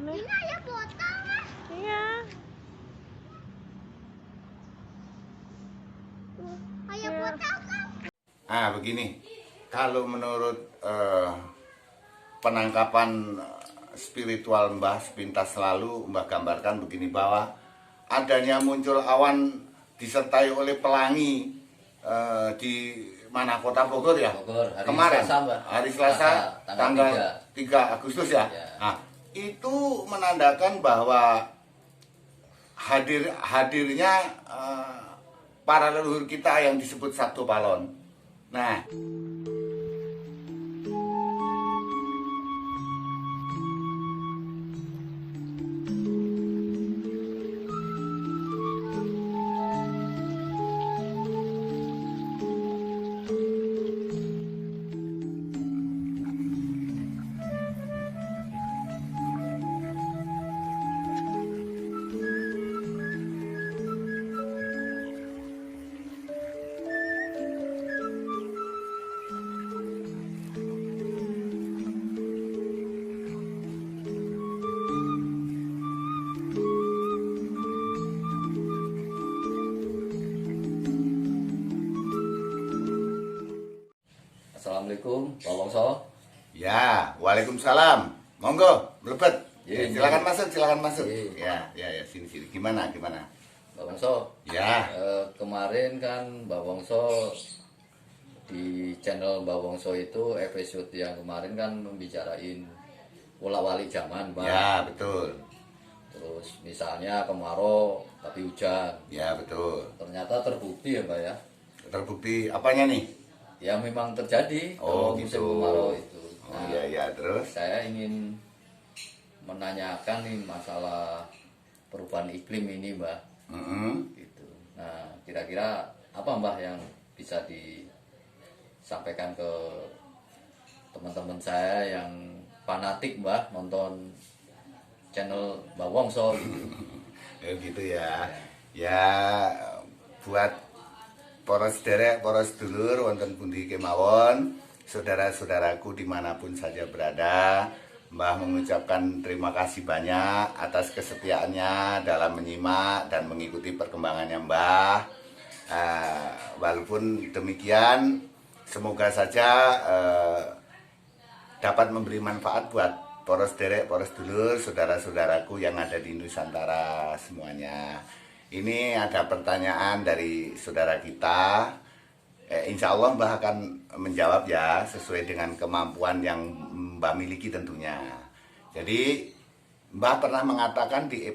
balonnya. Ini ada botol mas. Iya. Ada botol kan? Begini, kalau menurut penangkapan spiritual Mbah sepintas lalu, Mbah gambarkan begini, bahwa adanya muncul awan disertai oleh pelangi di mana, Kota Bogor ya? Bogor, hari kemarin Selasa, Mbak. hari Selasa tanggal 3 Agustus ya. Nah, itu menandakan bahwa hadirnya para leluhur kita yang disebut Sabdo Palon. Nah, Assalamualaikum, Pak Wongso. ya, waalaikumsalam. Monggo, melebet. Iya, Silakan masuk, silakan masuk. Iya. Ya, sini. Gimana? Pak Wongso, Ya. kemarin kan Mbak Wongso di channel Mbak Wongso itu episode yang kemarin kan membicarain wala-wali zaman, Mbak. Ya, betul. Terus misalnya kemarau tapi hujan. Ya, betul. Ternyata terbukti ya, Mbak ya. Terbukti apanya nih? Ya memang terjadi Oh, kalau musim gitu. kemarau itu. Oh, iya, terus? Saya ingin menanyakan nih masalah perubahan iklim ini, Mbak. Gitu. Nah, kira-kira apa Mbah yang bisa disampaikan ke teman-teman saya yang fanatik, Mbah, nonton channel Mbak Wongso gitu. Gitu ya. Ya, buat poros derek, poros dulur, wonten pundi kemawon, saudara-saudaraku dimanapun saja berada, Mbah mengucapkan terima kasih banyak atas kesetiaannya dalam menyimak dan mengikuti perkembangannya Mbah. Walaupun demikian, semoga saja dapat memberi manfaat buat poros derek, poros dulur, saudara-saudaraku yang ada di Nusantara semuanya. Ini ada pertanyaan dari saudara kita. Insya Allah Mbah akan menjawab ya, sesuai dengan kemampuan yang Mbah miliki tentunya. Jadi Mbah pernah mengatakan di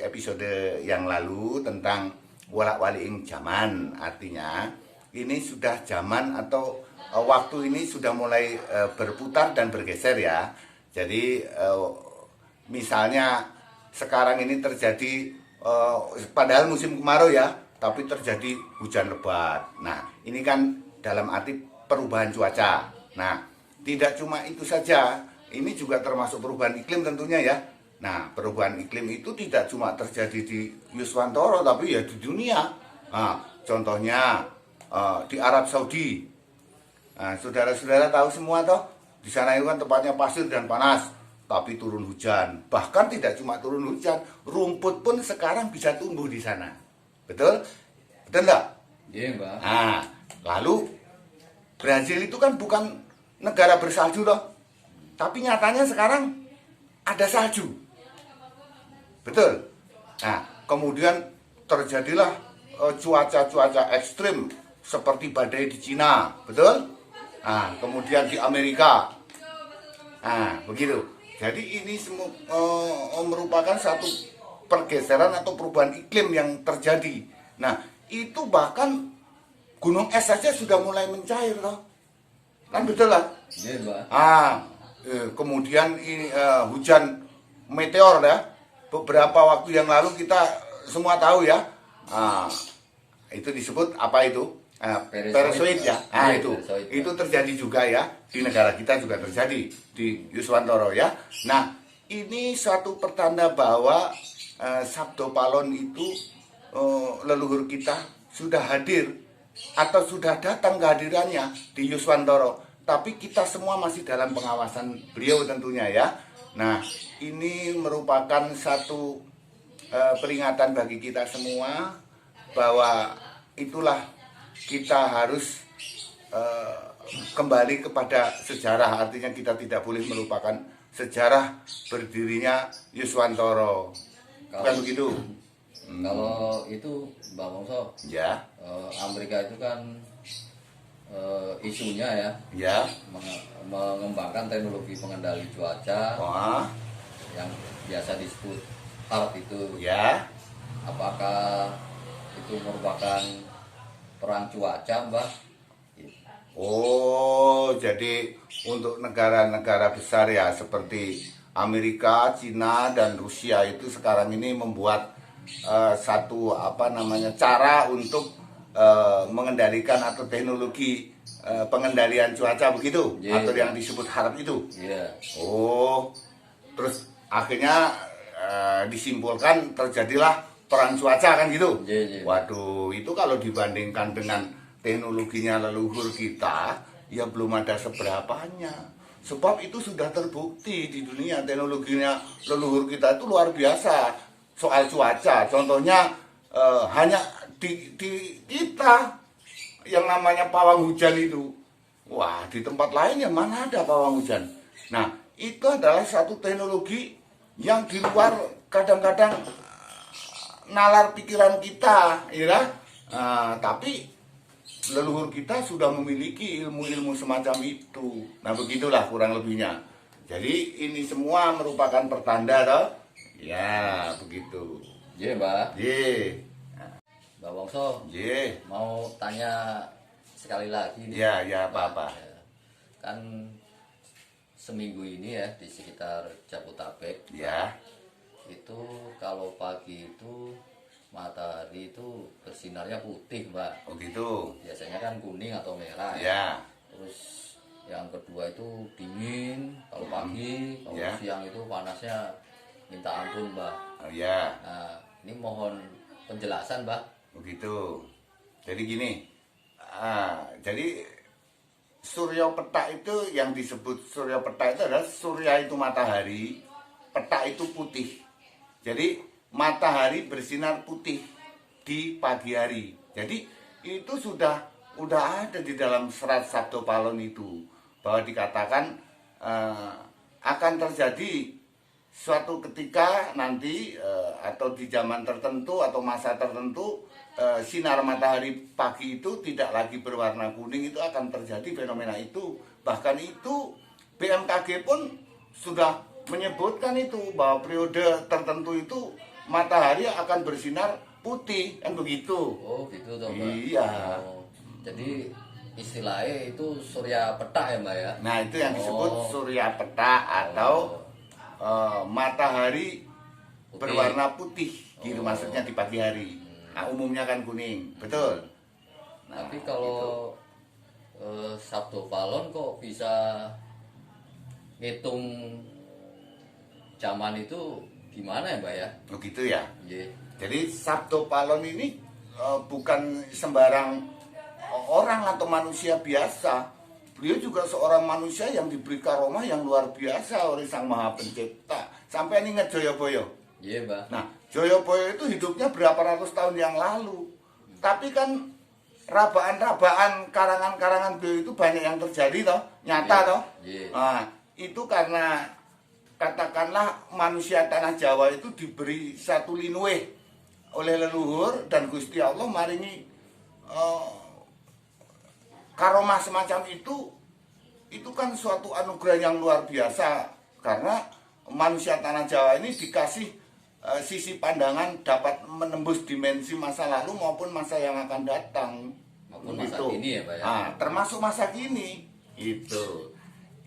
episode yang lalu tentang walak-waliing zaman. Artinya ini sudah zaman atau waktu ini sudah mulai berputar dan bergeser ya. Jadi misalnya sekarang ini terjadi padahal musim kemarau ya, tapi terjadi hujan lebat. Nah, ini kan dalam arti perubahan cuaca. Nah, tidak cuma itu saja, ini juga termasuk perubahan iklim tentunya ya. Nah, perubahan iklim itu tidak cuma terjadi di Yuswantoro, tapi ya di dunia. Nah, contohnya di Arab Saudi. Nah, saudara-saudara tahu semua toh, di sana itu kan tempatnya pasir dan panas. Tapi turun hujan, bahkan tidak cuma turun hujan, rumput pun sekarang bisa tumbuh di sana. Betul? Betul enggak? Iya, Mbak. Nah, lalu Brazil itu kan bukan negara bersalju loh. Tapi nyatanya sekarang ada salju. Betul? Nah, kemudian terjadilah cuaca-cuaca ekstrim seperti badai di Cina. Betul? Nah, kemudian di Amerika. Nah, begitu. Jadi ini semua merupakan satu pergeseran atau perubahan iklim yang terjadi. Nah, itu bahkan gunung es saja sudah mulai mencair loh. Kan betul lah? Iya, Mbak. Kemudian ini hujan meteor ya. Beberapa waktu yang lalu kita semua tahu ya. Itu disebut apa itu? Periscope ya. Nah, itu terjadi juga ya, di negara kita juga terjadi di Yuswantoro ya. Nah, ini suatu pertanda bahwa Sabdo Palon itu leluhur kita sudah hadir atau sudah datang kehadirannya di Yuswantoro. Tapi kita semua masih dalam pengawasan beliau tentunya ya. Nah, ini merupakan satu peringatan bagi kita semua bahwa itulah kita harus kembali kepada sejarah. Artinya kita tidak boleh melupakan sejarah berdirinya Yuswantoro. Bukan begitu? Kalau itu Mbak Wongso, Ya, Amerika itu kan isunya ya, ya. mengembangkan teknologi pengendali cuaca Wah, yang biasa disebut HARP itu. ya. Apakah itu merupakan perang cuaca, Mbak? Oh, jadi untuk negara-negara besar ya seperti Amerika, Cina, dan Rusia itu sekarang ini membuat satu cara untuk mengendalikan atau teknologi pengendalian cuaca begitu, Yeah. atau yang disebut HARP itu. Iya. Oh, terus akhirnya disimpulkan terjadilah perang cuaca kan gitu. Iya. Waduh, itu kalau dibandingkan dengan teknologinya leluhur kita, ya belum ada seberapanya. Sebab itu sudah terbukti di dunia teknologinya leluhur kita itu luar biasa soal cuaca. Contohnya hanya di kita yang namanya pawang hujan itu. Wah, di tempat lain yang mana ada pawang hujan. Nah, itu adalah satu teknologi yang di luar kadang-kadang nalar pikiran kita, ya. Tapi leluhur kita sudah memiliki ilmu-ilmu semacam itu. Nah, begitulah kurang lebihnya. Jadi ini semua merupakan pertanda toh. Ya, begitu. Iya, Mbak. Ye. Mbak Wongso, Ye. mau tanya sekali lagi nih. Ya, apa-apa. Kan seminggu ini ya di sekitar Jabodetabek Ya. itu kalau pagi itu matahari itu bersinarnya putih, Mbak. Oh gitu. Biasanya kan kuning atau merah ya. Ya. Terus yang kedua itu dingin kalau pagi, kalau Ya. siang itu panasnya minta ampun, Mbak. Oh ya. Nah, ini mohon penjelasan, Mbak. Begitu. Jadi gini. Jadi surya peta itu yang disebut surya peta itu adalah surya itu matahari, peta itu putih. Jadi matahari bersinar putih di pagi hari. Jadi itu sudah ada di dalam serat Sabdo Palon itu bahwa dikatakan akan terjadi suatu ketika nanti atau di zaman tertentu atau masa tertentu sinar matahari pagi itu tidak lagi berwarna kuning, itu akan terjadi fenomena itu. Bahkan itu BMKG pun sudah menyebutkan itu bahwa periode tertentu itu matahari akan bersinar putih, kan begitu. Oh, gitu toh, Mbak. Iya. Oh, jadi istilahnya itu surya peta ya, Mbak ya. Nah, itu yang disebut surya peta atau matahari Putih. berwarna putih gitu maksudnya di pagi hari. Nah, umumnya kan kuning, betul. Nah, Tapi kalau Sabdo Palon kok bisa ngitung zaman itu gimana ya, Mbak ya? begitu ya. Iya. Jadi Sabdo Palon ini bukan sembarang orang atau manusia biasa. Beliau juga seorang manusia yang diberi karomah yang luar biasa oleh Sang Maha Pencipta. Sampai ingat Joyoboyo. Iya, Mbak. Nah, Joyoboyo itu hidupnya berapa ratus tahun yang lalu. Tapi kan rabaan-rabaan karangan-karangan beliau itu banyak yang terjadi toh, nyata Iya. toh. Iya. Nah, itu karena katakanlah manusia tanah Jawa itu diberi satu linueh oleh leluhur dan Gusti Allah maringi karomah semacam itu kan suatu anugerah yang luar biasa karena manusia tanah Jawa ini dikasih sisi pandangan dapat menembus dimensi masa lalu maupun masa yang akan datang. Maupun masa kini ya, Pak ya. Nah, termasuk masa kini itu.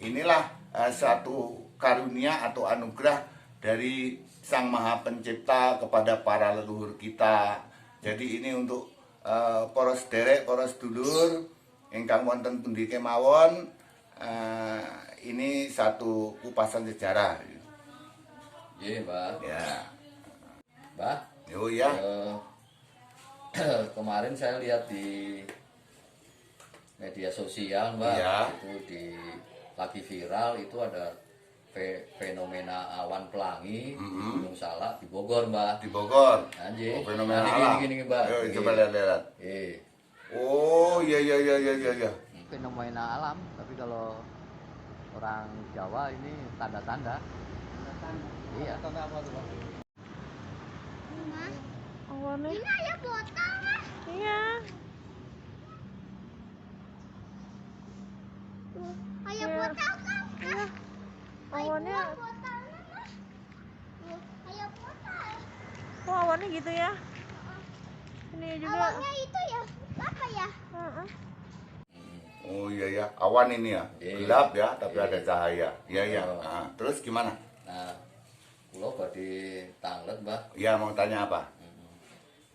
Inilah satu karunia atau anugerah dari Sang Maha Pencipta kepada para leluhur kita. Jadi ini untuk poros derek, poros dulur ingkang wonten pundi kemawon, ini satu kupasan sejarah. Iya, Mbak. Ya. Mbak. Oh ya. Kemarin saya lihat di media sosial, Mbak, Iya. itu lagi viral itu ada fenomena awan pelangi di Gunung Salak di Bogor, Mbah. Di Bogor. Anjir. Oh, fenomena Nah, alam. gini, Mbah. Ayo, coba lihat. Oh, iya. Fenomena alam, tapi kalau orang Jawa ini tanda-tanda. Iya. Mas, Awannya. ini ayah botol, Mas. Iya. Ayah Iya. botol kan? Iya. Awannya. Ayah botolnya, Mas. Ayah botol. Kok awannya gitu ya? Ini juga. Awannya itu ya, apa ya? Heeh. Oh iya ya, awan ini ya. Iya. Gelap ya, tapi Iya. ada cahaya. Iya. Oh. Nah, terus gimana? Nah, kulo badhe tanglet, Mbah. Ya, mau tanya apa?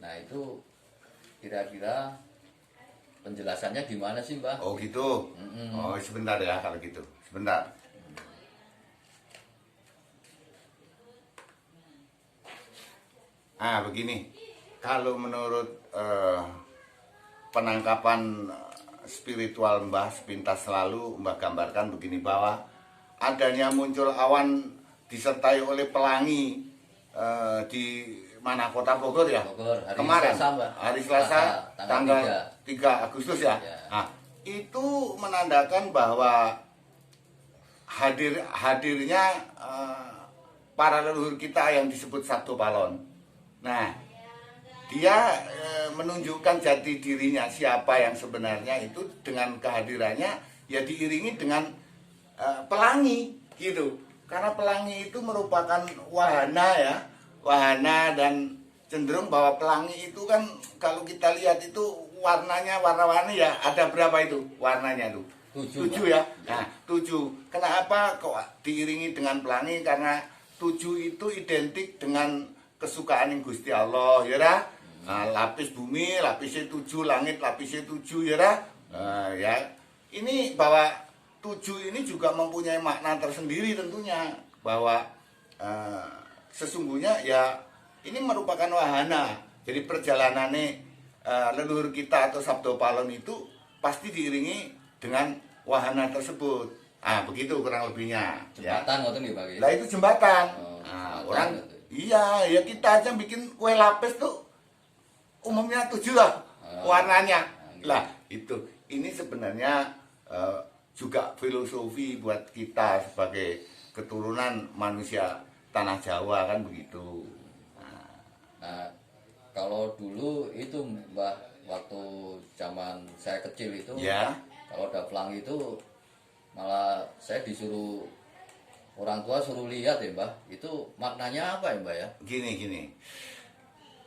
Nah, itu kira-kira penjelasannya gimana sih, Mbah? Oh gitu. Mm-mm. Oh sebentar ya kalau gitu. Sebentar. Begini. Kalau menurut penangkapan spiritual Mbah sepintas selalu Mbah gambarkan begini, bahwa adanya muncul awan disertai oleh pelangi di mana, kota Bogor ya? Bogor, hari kemarin Selasa, Mbah. hari Selasa Tanggal tanggal 3 Agustus ya. Ya. Nah, itu menandakan bahwa hadirnya para leluhur kita yang disebut Sabdo Palon. Nah, dia menunjukkan jati dirinya, siapa yang sebenarnya itu dengan kehadirannya ya diiringi dengan pelangi gitu. Karena pelangi itu merupakan wahana ya, wahana, dan cenderung bahwa pelangi itu kan kalau kita lihat itu warnanya warna-warni ya, ada berapa itu warnanya tuh? 7 ya. Nah, 7. Kenapa kok diiringi dengan pelangi? Karena 7 itu identik dengan kesukaan yang Gusti Allah, ya dah. Nah, lapis bumi, lapisnya 7, langit lapisnya 7, ya dah. Ya. Ini bahwa 7 ini juga mempunyai makna tersendiri tentunya, bahwa sesungguhnya ya ini merupakan wahana. Jadi perjalanannya leluhur kita atau Sabdo Palon itu pasti diiringi dengan wahana tersebut. Begitu kurang lebihnya. Jembatan ngoten nggih, Pak. Lah itu jembatan. Oh, Nah, jembatan orang gitu. iya, ya kita aja bikin kue lapis tuh umumnya 7 lah warnanya. gitu. Lah, itu ini sebenarnya juga filosofi buat kita sebagai keturunan manusia tanah Jawa kan begitu. Nah, kalau dulu itu, Mbah, waktu zaman saya kecil itu, Ya. kalau ada pelangi itu malah saya disuruh orang tua suruh lihat ya, Mbah. Itu maknanya apa ya, Mbah ya? Gini.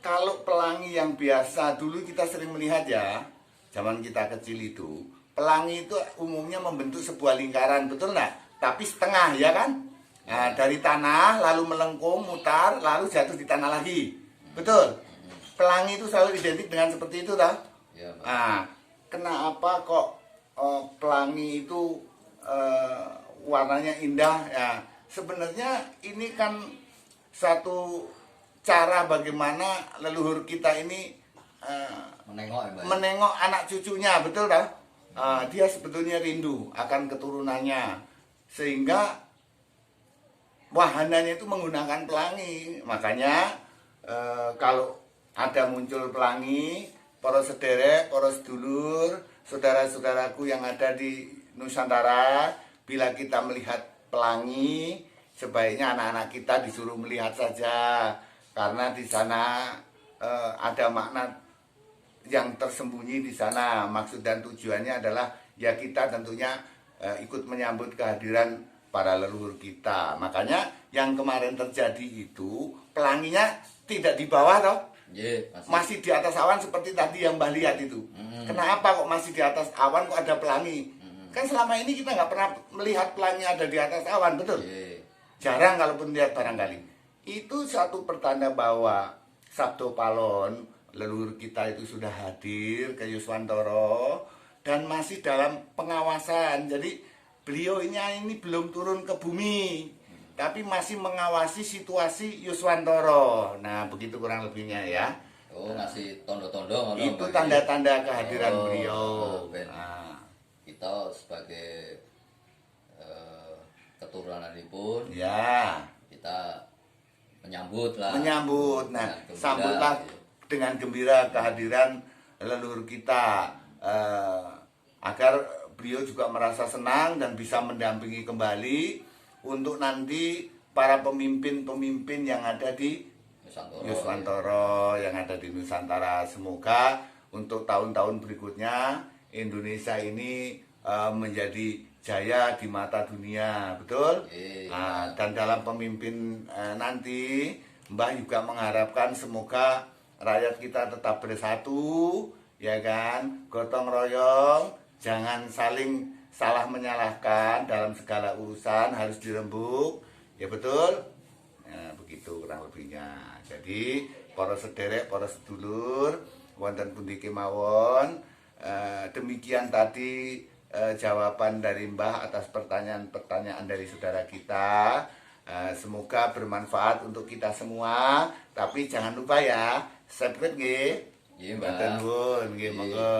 Kalau pelangi yang biasa dulu kita sering melihat ya, zaman kita kecil itu, pelangi itu umumnya membentuk sebuah lingkaran, betul nggak? Tapi setengah ya kan? Nah, dari tanah lalu melengkung, mutar, lalu jatuh di tanah lagi. Betul? Pelangi itu selalu identik dengan seperti itu, toh? Ya, Mbah. Nah, kenapa kok pelangi itu warnanya indah ya? Sebenarnya ini kan satu cara bagaimana leluhur kita ini Menengok ya, Mbah. menengok anak cucunya, betul dah? Dia sebetulnya rindu akan keturunannya, sehingga wahananya itu menggunakan pelangi. Makanya kalau ada muncul pelangi, para sederek, para sedulur, saudara-saudaraku yang ada di Nusantara, bila kita melihat pelangi, sebaiknya anak-anak kita disuruh melihat saja, karena di sana ada makna yang tersembunyi di sana. Maksud dan tujuannya adalah ya kita tentunya ikut menyambut kehadiran para leluhur kita. Makanya yang kemarin terjadi itu pelanginya tidak di bawah toh, Iya, masih di atas awan seperti tadi yang Mbah lihat itu. Kenapa kok masih di atas awan kok ada pelangi? Kan selama ini kita nggak pernah melihat pelangi ada di atas awan, betul? Iya. Jarang kalaupun lihat barangkali. Itu satu pertanda bahwa Sabdo Palon, leluhur kita itu sudah hadir ke Yuswantoro dan masih dalam pengawasan. Jadi beliau ini belum turun ke bumi, tapi masih mengawasi situasi Yuswantoro. Nah, begitu kurang lebihnya ya. Oh, ngasih tondo-tondo ngono, Itu Mbah. tanda-tanda kehadiran Oh, beliau. ben. Nah, Kita sebagai keturunanipun Ya, kita menyambut lah. menyambut. Nah, Dengan gembira, sambutlah gitu. dengan gembira kehadiran leluhur kita, agar beliau juga merasa senang dan bisa mendampingi kembali untuk nanti para pemimpin-pemimpin yang ada di Nusantara, Yuswantoro, yang ada di Nusantara. Semoga untuk tahun-tahun berikutnya Indonesia ini menjadi jaya di mata dunia, betul? Nah, dan dalam pemimpin nanti, Mbah juga mengharapkan semoga rakyat kita tetap bersatu, ya kan, gotong royong, jangan saling salah menyalahkan dalam segala urusan, harus dirembuk, ya betul? Nah, begitu kurang lebihnya. Jadi, para sederek, para sedulur, wonten pundi kemawon, demikian tadi jawaban dari Mbah atas pertanyaan-pertanyaan dari saudara kita. Semoga bermanfaat untuk kita semua. Tapi jangan lupa ya, subscribe nggih. Iya, Mbak. Matur nuwun nggih, monggo.